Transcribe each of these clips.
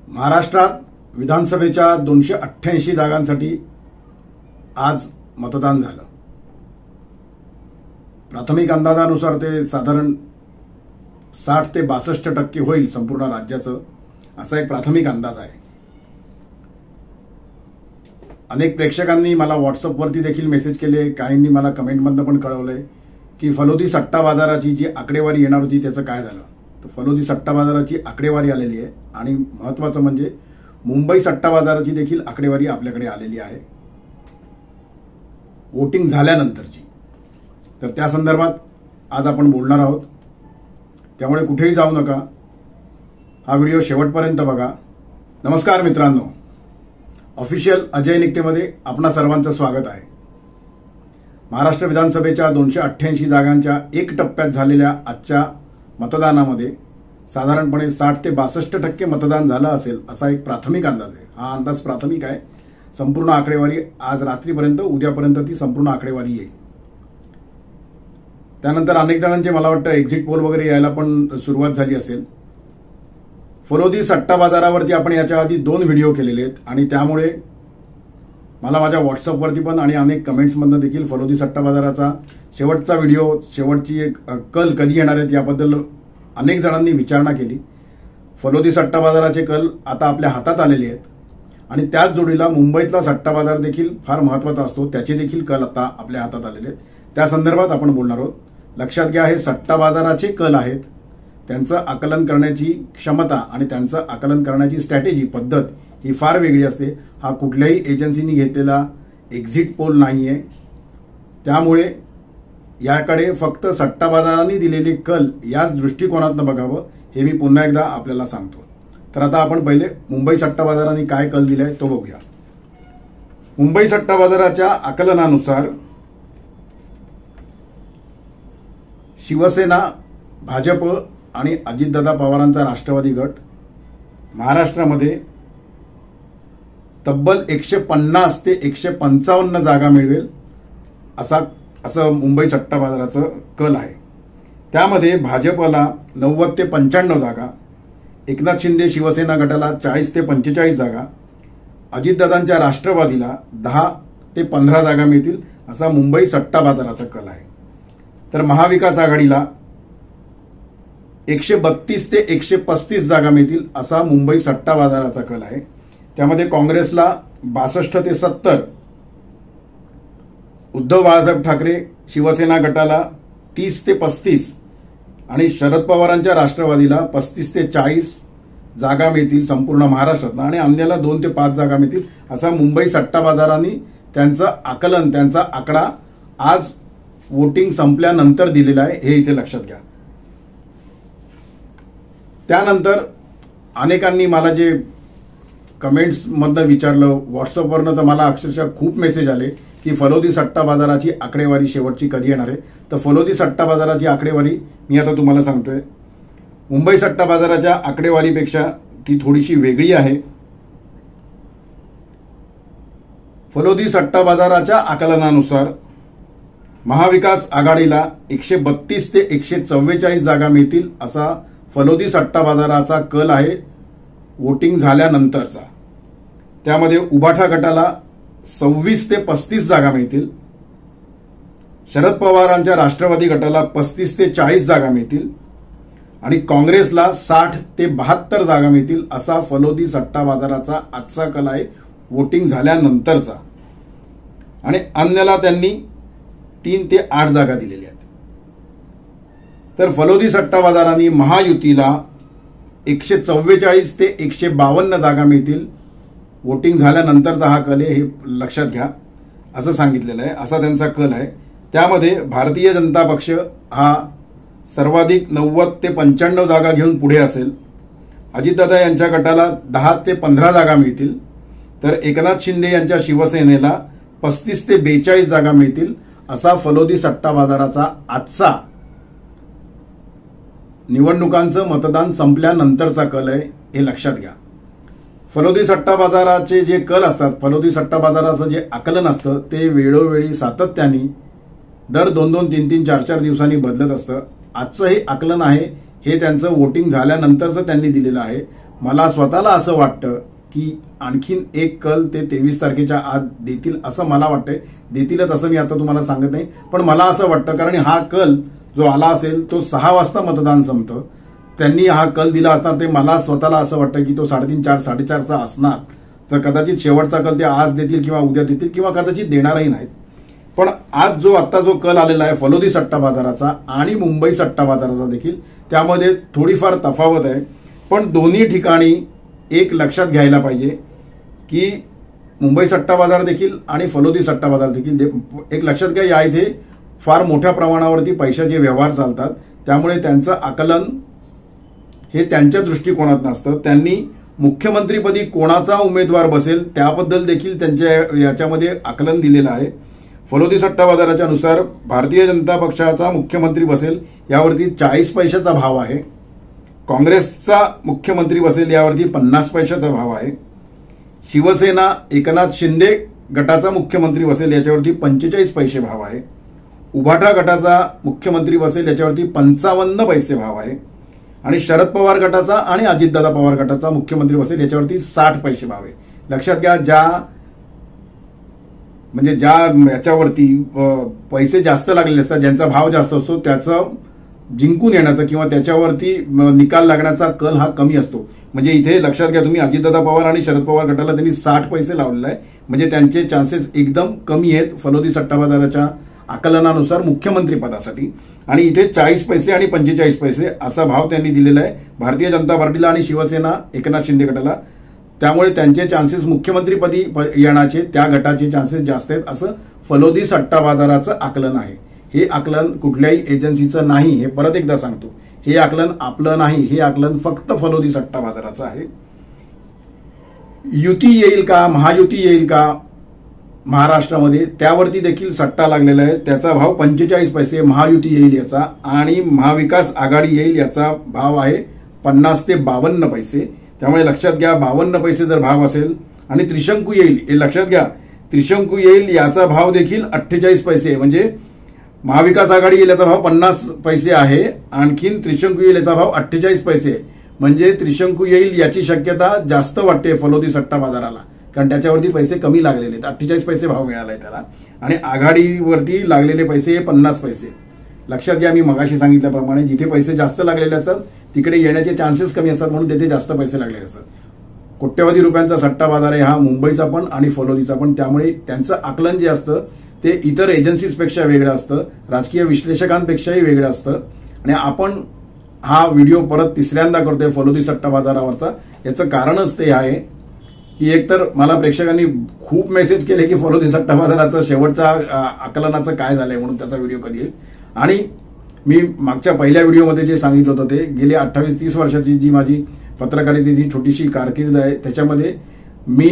महाराष्ट्रात विधानसभेच्या 288 जागांसाठी आज मतदान झालं। प्राथमिक अंदाजानुसार ते साधारण 60 ते 62% होईल संपूर्ण राज्याचं, असा एक प्राथमिक अंदाज आहे। अनेक प्रेक्षकांनी मला व्हॉट्सअपवरती देखील मेसेज केले, काहींनी मला कमेंटमधून पण कळवलंय की फलोदी सट्टा बाजाराची जी आकडेवारी येणार होती त्याचं काय झालं। तर फलोदी सट्टा बाजाराची आकडेवारी आलेली आहे आणि महत्त्वाचं म्हणजे मुंबई सट्टा बाजाराची देखील आकडेवारी आपल्याकडे आलेली आहे वोटिंग झाल्यानंतरची। तर त्या संदर्भात आज आपण बोलणार आहोत, त्यामुळे कुठेही जाऊ नका, हा व्हिडिओ शेवटपर्यंत बघा। नमस्कार मित्रांनो, ऑफिशियल अजय निकतेमध्ये आपणा सर्वांचं स्वागत आहे। महाराष्ट्र विधानसभेच्या 288 जागांच्या एक टप्प्यात झालेल्या आजच्या मतदानामध्ये साधारणपणे 60 ते 62% मतदान झालं असेल असा एक प्राथमिक अंदाज आहे। हा अंदाज प्राथमिक आहे, संपूर्ण आकडेवारी आज रात्रीपर्यंत उद्यापर्यंत ती संपूर्ण आकडेवारी येईल। त्यानंतर अनेक जणांचे मला वाटतं एक्झिट पोल वगैरे यायला पण सुरुवात झाली असेल। फलोदी सट्टा बाजारावरती आपण याच्या आधी 2 व्हिडिओ केलेले आहेत आणि त्यामुळे मला माझ्या व्हॉट्सअपवरती पण आणि अनेक कमेंट्समधून देखील फलोदी सट्टा बाजाराचा शेवटचा व्हिडिओ, शेवटची एक कल कधी येणार आहेत याबद्दल अनेक जणांनी विचारणा केली। फलोदी सट्टा बाजाराचे कल आता आपल्या हातात आलेले आहेत आणि त्याच जोडीला मुंबईतला सट्टा बाजार देखील फार महत्त्वाचा असतो, त्याचे देखील कल आता आपल्या हातात आलेले आहेत। त्या संदर्भात आपण बोलणार आहोत। लक्षात घ्या, हे सट्टा बाजाराचे कल आहेत, त्यांचं आकलन करण्याची क्षमता आणि त्यांचं आकलन करण्याची स्ट्रॅटेजी पद्धत ही फार वेगळी असते। हा कुठल्याही एजन्सीनी घेतलेला एक्झिट पोल नाहीये, त्यामुळे याकडे फक्त सट्टा बाजारांनी दिलेले कल याच दृष्टिकोनातून बघावं, हे मी पुन्हा एकदा आपल्याला सांगतो। तर आता आपण पहिले मुंबई सट्टा बाजारांनी काय कल दिलाय तो बघूया। मुंबई सट्टा बाजाराच्या आकलनानुसार शिवसेना, भाजप आणि अजितदादा पवारांचा राष्ट्रवादी गट महाराष्ट्रामध्ये तब्बल 150 ते 155 जागा मिळवेल असं मुंबई सट्टा बाजाराचं कल आहे। त्यामध्ये भाजपला 90 ते 95 जागा, एकनाथ शिंदे शिवसेना गटाला 40 ते 45 जागा, अजितदादांच्या राष्ट्रवादीला 10 ते 15 जागा मिळतील असा मुंबई सट्टा बाजाराचा कल आहे। तर महाविकास आघाडीला 132 ते 135 जागा मिळतील असा मुंबई सट्टा बाजाराचा कल आहे। त्यामध्ये काँग्रेसला 62 ते 70, उद्धव बाळासाहेब ठाकरे शिवसेना गटाला 30 ते 35 आणि शरद पवारांच्या राष्ट्रवादीला 35 ते 40 जागा मिळतील संपूर्ण महाराष्ट्रात आणि अन्याला 2 ते 5 जागा मिळतील असा मुंबई सट्टा बाजारांनी त्यांचं आकलन, त्यांचा आकडा आज वोटिंग संपल्यानंतर दिलेला आहे, हे इथे लक्षात घ्या। त्यानंतर अनेकांनी मला जे कमेंट्स मधनं विचारलं, व्हॉट्सअपवरनं तर मला अक्षरशः खूप मेसेज आले की फलोदी सट्टा बाजाराची आकडेवारी शेवटची कधी येणार आहे। तर फलोदी सट्टा बाजाराची आकडेवारी मी आता तुम्हाला सांगतोय। मुंबई सट्टा बाजाराच्या आकडेवारीपेक्षा ती थोडीशी वेगळी आहे। फलोदी सट्टा बाजाराच्या आकलनानुसार महाविकास आघाडीला 132 ते 144 जागा मिळतील असा फलोदी सट्टा बाजाराचा कल आहे वोटिंग झाल्यानंतरचा। त्यामध्ये उबाठा गटाला 26 ते 35 जागा मिळतील, शरद पवारांच्या राष्ट्रवादी गटाला 35 ते 40 जागा मिळतील आणि काँग्रेसला 60 ते 72 जागा मिळतील असा फलोदी सट्टा बाजाराचा आजचा कल आहे वोटिंग झाल्यानंतरचा। आणि अन्यला त्यांनी 3 ते 8 जागा दिलेल्या आहेत। तर फलोदी सट्टा बाजारांनी महायुतीला 144 ते 152 जागा मिळतील वोटिंग झाल्यानंतरचा हा कल आहे, हे लक्षात घ्या, असं सांगितलेलं आहे, असा त्यांचा कल आहे। त्यामध्ये भारतीय जनता पक्ष हा सर्वाधिक 90 ते 95 जागा घेऊन पुढे असेल, अजितदादा यांच्या गटाला 10 ते 15 जागा मिळतील, तर एकनाथ शिंदे यांच्या शिवसेनेला 35 ते 42 जागा मिळतील असा फलोदी सट्टा बाजाराचा आजचा निवडणुकांचं मतदान संपल्यानंतरचा कल आहे, हे लक्षात घ्या। फलोदी सट्टा बाजाराचे जे कल असतात, फलोदी सट्टा बाजाराचं जे आकलन असतं ते वेळोवेळी सातत्याने दर 2-2, 3-3, 4-4 दिवसांनी बदलत असतं। आजचं हे आकलन आहे हे त्यांचं वोटिंग झाल्यानंतरचं त्यांनी दिलेलं आहे। मला स्वतःला असं वाटतं की आणखीन एक कल ते 23 तारखेच्या आत देतील असं मला वाटतंय. देतीलच असं मी आता तुम्हाला सांगत नाही, पण मला असं वाटतं कारण हा कल जो आला असेल तो 6 वाजता मतदान संपतं. त्यांनी हा कल दिला असणार, ते मला स्वतःला असं वाटतं की तो 3:30 4 4:30चा असणार. तर कदाचित शेवटचा कल ते आज देतील किंवा उद्या देतील किंवा कदाचित देणारही नाहीत. पण आज आता जो कल आलेला आहे फलोदी सट्टा बाजाराचा आणि मुंबई सट्टा बाजाराचा देखील, त्यामध्ये थोडीफार तफावत आहे. पण दोन्ही ठिकाणी एक लक्षात घ्यायला पाहिजे की मुंबई सट्टा बाजार देखील आणि फलोदी सट्टा बाजार देखील एक लक्षात घ्या, या इथे फार मोठ्या प्रमाणावरती पैशाचे व्यवहार चालतात. त्यामुळे त्यांचं आकलन हे त्यांच्या दृष्टिकोनात नसतं. त्यांनी मुख्यमंत्रीपदी कोणाचा उमेदवार बसेल त्याबद्दल देखील त्यांच्या याच्यामध्ये आकलन दिलेलं आहे. फलोदी सट्टा बाजाराच्या नुसार भारतीय जनता पक्षाचा मुख्यमंत्री बसेल यावरती 40 पैशाचा भाव आहे. काँग्रेसचा मुख्यमंत्री बसेल यावरती 50 पैशाचा भाव आहे. शिवसेना एकनाथ शिंदे गटाचा मुख्यमंत्री बसेल याच्यावरती 45 पैसे भाव आहे. उभाटा गटाचा मुख्यमंत्री बसेल याच्यावरती 55 पैसे भाव आहे. आणि शरद पवार गटाचा आणि अजितदादा पवार गटाचा मुख्यमंत्री बसेल याच्यावरती 60 पैसे भाव आहे. लक्षात घ्या, ज्या याच्यावरती पैसे जास्त लागलेले असतात, ज्यांचा भाव जास्त असतो त्याचं जिंकून येण्याचा किंवा त्याच्यावरती निकाल लागण्याचा कल हा कमी असतो. म्हणजे इथे लक्षात घ्या तुम्ही, अजितदादा पवार आणि शरद पवार गटाला त्यांनी 60 पैसे लावलेले आहे. म्हणजे त्यांचे चान्सेस एकदम कमी आहेत फलोदी सट्टा बाजाराच्या आकलनानुसार मुख्यमंत्री पदासाठी. आणि इथे 40 पैसे आणि 45 पैसे असा भाव त्यांनी दिलेला आहे भारतीय जनता पार्टीला आणि शिवसेना एकनाथ शिंदे गटाला. त्यामुळे त्यांचे चान्सेस मुख्यमंत्रीपदी येण्याचे त्या गटाचे चान्सेस जास्त आहेत असं फलोदी सट्टा बाजाराचं आकलन आहे. हे आकलन कुठल्याही एजन्सीचं नाही, हे परत एकदा सांगतो. हे आकलन आपलं नाही, हे आकलन फक्त फलोदी सट्टा बाजाराचं आहे. युती येईल का, महायुती येईल का महाराष्ट्रामध्ये, त्यावरती देखील सट्टा लागलेला आहे. त्याचा भाव 45 पैसे महायुती येईल याचा, आणि महाविकास आघाडी येईल याचा भाव आहे 50 ते 52 पैसे. त्यामुळे लक्षात घ्या, 52 पैसे जर भाव असेल आणि त्रिशंकू येईल, हे लक्षात घ्या, त्रिशंकू येईल याचा भाव देखील 48 पैसे. म्हणजे महाविकास आघाडी येईल याचा भाव 50 पैसे आहे, आणखीन त्रिशंकू येईल याचा भाव 48 पैसे. म्हणजे त्रिशंकू येईल याची शक्यता जास्त वाटते फलोदी सट्टा बाजाराला, कारण त्याच्यावरती पैसे कमी लागलेले आहेत. 48 पैसे भाव मिळालाय त्याला, आणि आघाडीवरती लागलेले पैसे 50 पैसे. लक्षात घ्या, मी मगाशी सांगितल्याप्रमाणे जिथे पैसे जास्त लागलेले असतात तिकडे येण्याचे चान्सेस कमी असतात, म्हणून तिथे जास्त पैसे लागलेले असतात. कोट्यवधी रुपयांचा सट्टा बाजार आहे हा मुंबईचा पण आणि फलोदीचा पण. त्यामुळे त्यांचं आकलन जे असतं ते इतर एजन्सीजपेक्षा वेगळं असतं, राजकीय विश्लेषकांपेक्षाही वेगळं असतं. आणि आपण हा व्हिडिओ परत तिसऱ्यांदा करतोय फलोदी सट्टा बाजारावरचा. याचं कारणच ते आहे की एकतर मला प्रेक्षकांनी खूप मेसेज केले की फलोदी सट्टा बाजाराचं शेवटचा आकलनाचं काय झालंय म्हणून त्याचा व्हिडिओ कधी येईल. आणि मी मागच्या पहिल्या व्हिडिओमध्ये जे सांगितलं होतं ते गेली 28-30 वर्षाची जी माझी पत्रकारितेची छोटीशी कारकीर्द आहे त्याच्यामध्ये मी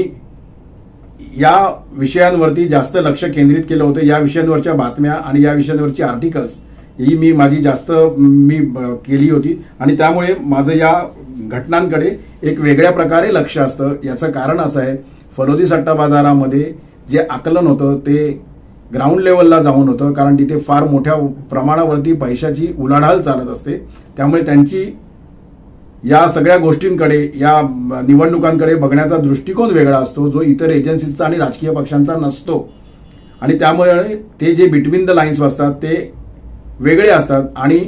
या विषयांवरती जास्त लक्ष केंद्रित केलं होतं. या विषयांवरच्या बातम्या आणि या विषयांवरची आर्टिकल्स ही माझी जास्त केली होती, आणि त्यामुळे माझं या घटनांकडे एक वेगळ्या प्रकारे लक्ष असतं. याचं कारण असं आहे, फलोदी सट्टा बाजारामध्ये जे आकलन होतं ते ग्राउंड लेवलला जाऊन होतं, कारण तिथे फार मोठ्या प्रमाणावरती पैशाची उलाढाल चालत असते. त्यामुळे त्यांची या सगळ्या गोष्टींकडे, या निवडणुकांकडे बघण्याचा दृष्टिकोन वेगळा असतो, जो इतर एजन्सीचा आणि राजकीय पक्षांचा नसतो. आणि त्यामुळे ते जे बिटवीन द लाईन्स असतात ते वेगळे असतात. आणि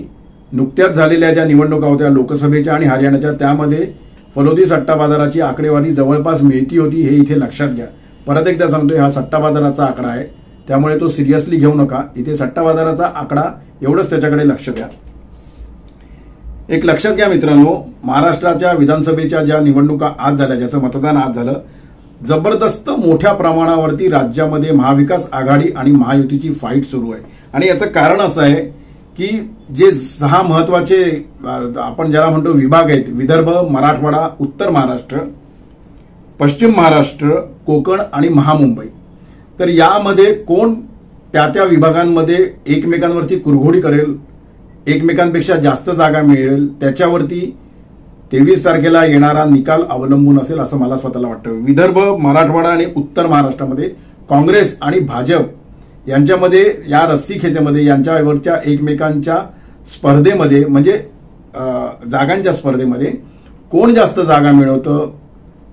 नुकत्याच झालेल्या ज्या निवडणुका होत्या लोकसभेच्या आणि हरियाणाच्या, त्यामध्ये फलोदी सट्टा बाजाराची आकडेवारी जवळपास मिळती होती, हे इथे लक्षात घ्या. परत एकदा सांगतोय, हा सट्टा बाजाराचा आकडा आहे, त्यामुळे तो सिरियसली घेऊ नका. इथे सट्टा बाजाराचा आकडा एवढंच, त्याच्याकडे लक्ष द्या. एक लक्षात घ्या मित्रांनो, महाराष्ट्राच्या विधानसभेच्या ज्या निवडणुका आज झाल्या, ज्याचं मतदान आज झालं, जबरदस्त मोठ्या प्रमाणावरती राज्यामध्ये महाविकास आघाडी आणि महायुतीची फाईट सुरू आहे. आणि याचं कारण असं आहे की जे 6 महत्वाचे आपण ज्याला म्हणतो विभाग आहेत, विदर्भ, मराठवाडा, उत्तर महाराष्ट्र, पश्चिम महाराष्ट्र, कोकण आणि महामुंबई, तर यामध्ये कोण त्या विभागांमध्ये एकमेकांवरती कुरघोडी करेल, एकमेकांपेक्षा जास्त जागा मिळेल, त्याच्यावरती 23 तारखेला येणारा निकाल अवलंबून असेल असं मला स्वतःला वाटतं. विदर्भ, मराठवाडा आणि उत्तर महाराष्ट्रामध्ये काँग्रेस आणि भाजप यांच्यामध्ये या रस्सीखेचेमध्ये, यांच्यावरच्या एकमेकांच्या स्पर्धेमध्ये, म्हणजे जागांच्या स्पर्धेमध्ये कोण जास्त जागा मिळवतं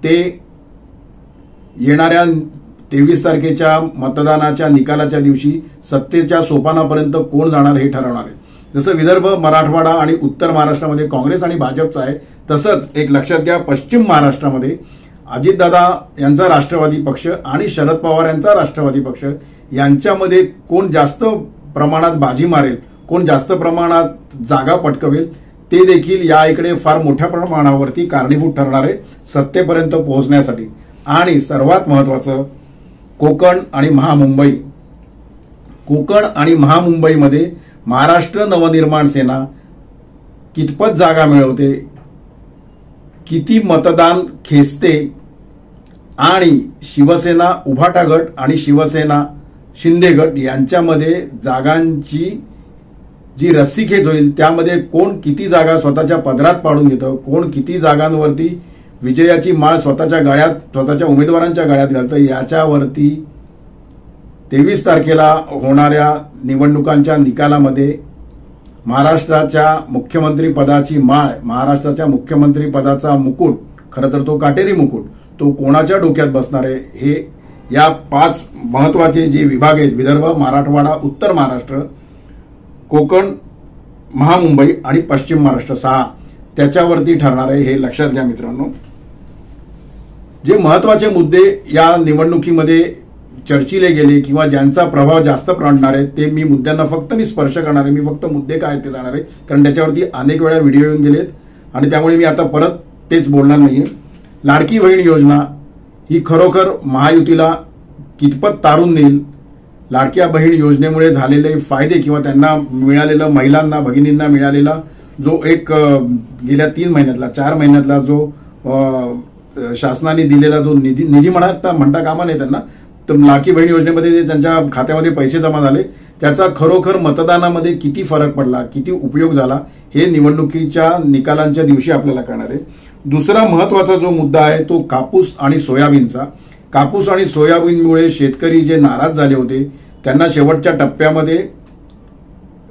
ते येणाऱ्या 23 तारखेच्या मतदानाच्या निकालाच्या दिवशी सत्तेच्या सोपानापर्यंत कोण जाणार हे ठरवणार आहे. जसं विदर्भ, मराठवाडा आणि उत्तर महाराष्ट्रामध्ये काँग्रेस आणि भाजपचं आहे, तसंच एक लक्षात घ्या, पश्चिम महाराष्ट्रामध्ये अजितदादा यांचा राष्ट्रवादी पक्ष आणि शरद पवार यांचा राष्ट्रवादी पक्ष यांच्यामध्ये कोण जास्त प्रमाणात बाजी मारेल, कोण जास्त प्रमाणात जागा पटकवेल ते देखील या इकडे फार मोठ्या प्रमाणावरती कारणीभूत ठरणार आहे सत्तेपर्यंत पोहोचण्यासाठी. आणि सर्वात महत्वाचं, कोकण आणि महामुंबई. कोकण आणि महामुंबईमध्ये महाराष्ट्र नवनिर्माण सेना कितपत जागा मिळवते, किती मतदान खेचते आणि शिवसेना उभाटा गट आणि शिवसेना शिंदे गट यांच्यामध्ये जागांची जी रस्सीखेच होईल त्यामध्ये कोण किती जागा स्वतःच्या पदरात पाडून घेतं, कोण किती जागांवरती विजयाची माळ स्वतःच्या गळ्यात, स्वतःच्या उमेदवारांच्या गळ्यात घालतं, याच्यावरती 23 तारखेला होणाऱ्या निवडणुकांच्या निकालामध्ये महाराष्ट्राच्या मुख्यमंत्री पदाची माळ, महाराष्ट्राच्या मुख्यमंत्री पदाचा मुकुट, खरं तर तो काटेरी मुकुट, तो कोणाच्या डोक्यात बसणार आहे हे या 5 महत्वाचे जे विभाग आहेत, विदर्भ, मराठवाडा, उत्तर महाराष्ट्र, कोकण, महामुंबई आणि पश्चिम महाराष्ट्र 6, त्याच्यावरती ठरणार आहे. हे लक्षात घ्या मित्रांनो. जे महत्वाचे मुद्दे या निवडणुकीमध्ये चर्चिले गेले किंवा ज्यांचा प्रभाव जास्त पडणार आहे ते मी मुद्द्यांना फक्त स्पर्श करणार आहे. मी फक्त मुद्दे काय ते जाणार आहे, कारण त्याच्यावरती अनेक वेळा व्हिडिओ येऊन गेलेत आणि त्यामुळे मी आता परत तेच बोलणार नाहीये. लाडकी बहीण योजना ही खरोखर महायुतीला कितपत तारून नेईल, लाडक्या बहीण योजनेमुळे झालेले फायदे किंवा त्यांना मिळालेला, महिलांना, भगिनींना मिळालेला जो एक गेल्या 3 महिन्यातला 4 महिन्यातला जो शासनाने दिलेला जो निधी म्हणता कामा नाही त्यांना, तर लाडकी बहीण योजनेमध्ये त्यांच्या खात्यामध्ये पैसे जमा झाले, त्याचा खरोखर मतदानामध्ये किती फरक पडला, किती उपयोग झाला हे निवडणुकीच्या निकालांच्या दिवशी आपल्याला कळणार आहे. दुसरा महत्वाचा जो मुद्दा आहे तो कापूस आणि सोयाबीनचा. कापूस आणि सोयाबीनमुळे शेतकरी जे नाराज झाले होते त्यांना शेवटच्या टप्प्यामध्ये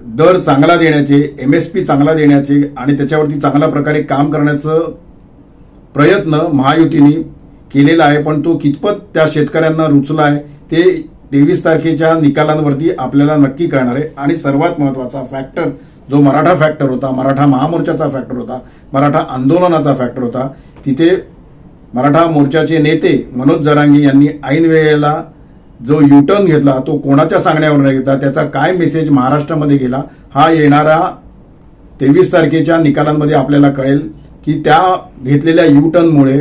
दर चांगला देण्याचे, MSP चांगला देण्याचे आणि त्याच्यावरती चांगल्या प्रकारे काम करण्याचं प्रयत्न महायुतीने केलेला आहे, पण तो कितपत त्या शेतकऱ्यांना रुचला आहे ते 23 तारखेच्या निकालांवरती आपल्याला नक्की कळणार आहे. आणि सर्वात महत्वाचा फॅक्टर जो मराठा फॅक्टर होता, मराठा महामोर्चाचा फॅक्टर होता, मराठा आंदोलनाचा फॅक्टर होता, तिथे मराठा मोर्चाचे नेते मनोज जरांगे यांनी ऐन वेळेला जो युटर्न घेतला तो कोणाच्या सांगण्यावर न घेतला, त्याचा काय मेसेज महाराष्ट्रामध्ये गेला हा येणाऱ्या 23 तारखेच्या निकालांमध्ये आपल्याला कळेल की त्या घेतलेल्या युटर्नमुळे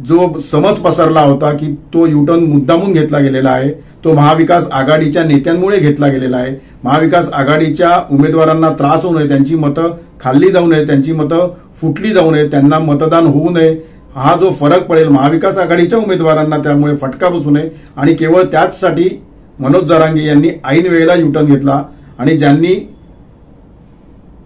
जो समज पसरला होता की तो युटर्न मुद्दामून घेतला गेलेला आहे, तो महाविकास आघाडीच्या नेत्यांमुळे घेतला गेलेला आहे. महाविकास आघाडीच्या उमेदवारांना त्रास होऊ नये, त्यांची मतं खाल्ली जाऊ नये, त्यांची मतं फुटली जाऊ नये, त्यांना मतदान होऊ नये, हा जो फरक पडेल महाविकास आघाडीच्या उमेदवारांना त्यामुळे फटका बसू नये आणि केवळ त्याचसाठी मनोज जरांगे यांनी ऐन वेळेला युटर्न घेतला. आणि ज्यांनी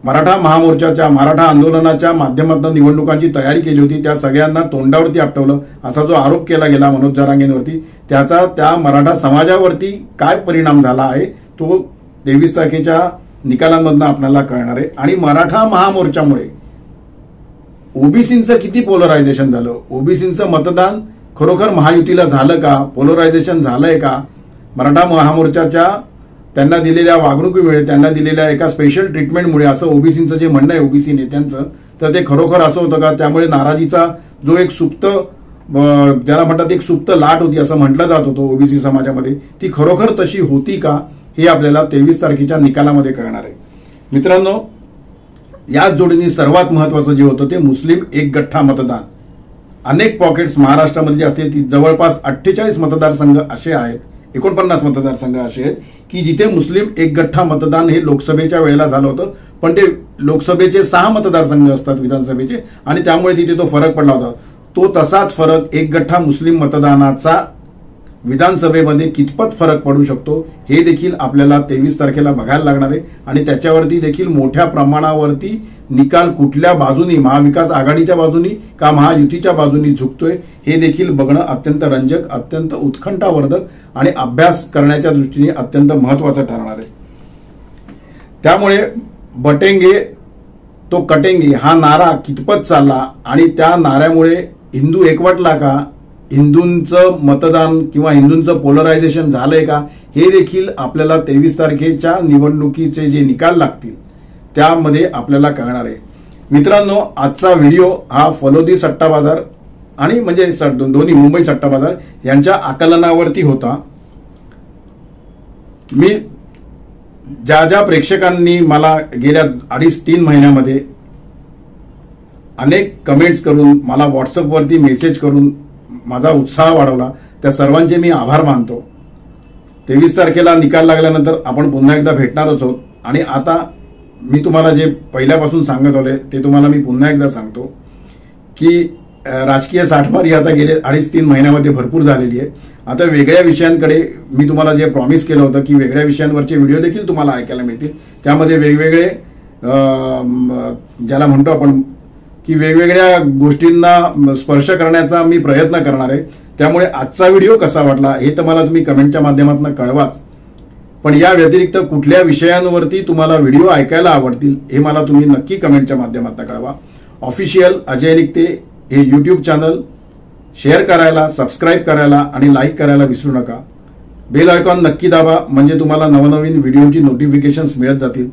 मराठा महामोर्चाच्या, मराठा आंदोलनाच्या माध्यमातून निवडणुकांची तयारी केली होती त्या सगळ्यांना तोंडावरती आपटवलं असा जो आरोप केला गेला मनोज जरांगेंवरती, त्याचा त्या मराठा समाजावरती काय परिणाम झाला आहे तो 23 तारखेच्या निकालांमधून आपल्याला कळणार आहे. आणि मराठा महामोर्चामुळे ओबीसींचं किती पोलरायझेशन झालं, ओबीसींचं मतदान खरोखर महायुतीला झालं का, पोलरायझेशन झालंय का, मराठा महामोर्चाच्या त्यांना दिलेल्या वागणुकीमुळे, त्यांना दिलेल्या एका स्पेशल ट्रीटमेंटमुळे असं ओबीसींचं जे म्हणणं आहे ओबीसी नेत्यांचं, तर ते खरोखर असं होतं का, त्यामुळे नाराजीचा जो एक सुप्त ज्याला म्हणतात एक सुप्त लाट होती असं म्हटलं जात होतं ओबीसी समाजामध्ये, ती खरोखर तशी होती का हे आपल्याला 23 तारखेच्या निकालामध्ये कळणार आहे. मित्रांनो, याच जोडीने सर्वात महत्वाचं जे होतं ते मुस्लिम एकगठ्ठा मतदान. अनेक पॉकेट्स महाराष्ट्रामध्ये जे असतील ती जवळपास 48 मतदारसंघ असे आहेत, 49 मतदारसंघ असे आहेत की जिथे मुस्लिम एकगठ्ठा मतदान हे लोकसभेच्या वेळेला झालं होतं, पण ते लोकसभेचे 6 मतदारसंघ असतात विधानसभेचे आणि त्यामुळे तिथे तो फरक पडला होता. तो तसाच फरक एकगठ्ठा मुस्लिम मतदानाचा विधानसभेमध्ये कितपत फरक पडू शकतो हे देखील आपल्याला 23 तारखेला बघायला लागणार आहे. आणि त्याच्यावरती देखील मोठ्या प्रमाणावरती निकाल कुठल्या बाजूनी, महाविकास आघाडीच्या बाजूनी का महायुतीच्या बाजूनी झुकतोय हे देखील बघणं अत्यंत रंजक, अत्यंत उत्कंठावर्धक आणि अभ्यास करण्याच्या दृष्टीने अत्यंत महत्वाचं ठरणार आहे. त्यामुळे बटेंगे तो कटेंगे हा नारा कितपत चालला आणि त्या नाऱ्यामुळे हिंदू एकवटला का, हिंदूंचं मतदान किंवा हिंदूंचं पोलरायझेशन झालंय का, हे देखील आपल्याला 23 तारखेच्या निवडणुकीचे जे निकाल लागतील त्यामध्ये आपल्याला कळणार आहे. मित्रांनो, आजचा व्हिडिओ हा फलोदी सट्टा बाजार आणि म्हणजे दोन्ही मुंबई सट्टा बाजार यांच्या आकलनावरती होता. मी ज्या प्रेक्षकांनी मला गेल्या 2.5-3 महिन्यामध्ये अनेक कमेंट्स करून मला व्हॉट्सअपवरती मेसेज करून माझा उत्साह वाढवला, त्या सर्वांचे मी आभार मानतो. 23 तारखेला निकाल लागल्यानंतर आपण पुन्हा एकदा भेटणारच आहोत आणि आता मी तुम्हाला जे पहिल्यापासून सांगत होते ते तुम्हाला मी पुन्हा एकदा सांगतो की राजकीय साठमारी आता गेले 2.5-3 महिन्यामध्ये भरपूर झालेली आहे. आता वेगळ्या विषयांकडे मी तुम्हाला जे प्रॉमिस केलं होतं की वेगळ्या विषयांवरचे व्हिडिओ देखील तुम्हाला ऐकायला मिळतील. त्यामध्ये वेगवेगळे ज्याला म्हणतो आपण की वेगवेगळ्या गोष्टींना स्पर्श करण्याचा मी प्रयत्न करणार आहे. त्यामुळे आजचा व्हिडिओ कसा वाटला हे तर मला तुम्ही कमेंटच्या माध्यमातून कळवाच, पण या व्यतिरिक्त कुठल्या विषयांवरती तुम्हाला व्हिडिओ ऐकायला आवडतील हे मला तुम्ही नक्की कमेंटच्या माध्यमातून कळवा. ऑफिशियल अजय निकते हे यूट्यूब चॅनल शेअर करायला, सबस्क्राईब करायला आणि लाईक करायला विसरू नका. बेल आयकॉन नक्की दाबा म्हणजे तुम्हाला नवनवीन व्हिडिओची नोटिफिकेशन्स मिळत जातील.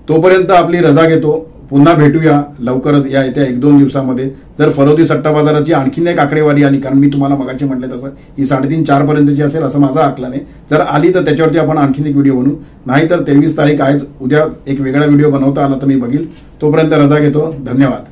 तोपर्यंत आपली रजा घेतो. पुन्हा भेटूया लवकरच या येत्या 1-2 दिवसामध्ये. जर फलोदी सट्टा बाजाराची आणखीन एक आकडेवारी आली, कारण मी तुम्हाला मगाशी म्हटलं तसं ही 3:30-4 पर्यंतची असेल असं माझा आकलन आहे, जर आली तर त्याच्यावरती आपण आणखीन एक व्हिडिओ बनवू. नाहीतर 23 तारीख आहे, उद्या एक वेगळा व्हिडिओ बनवता आला तर मी बघील. तोपर्यंत रजा घेतो. धन्यवाद.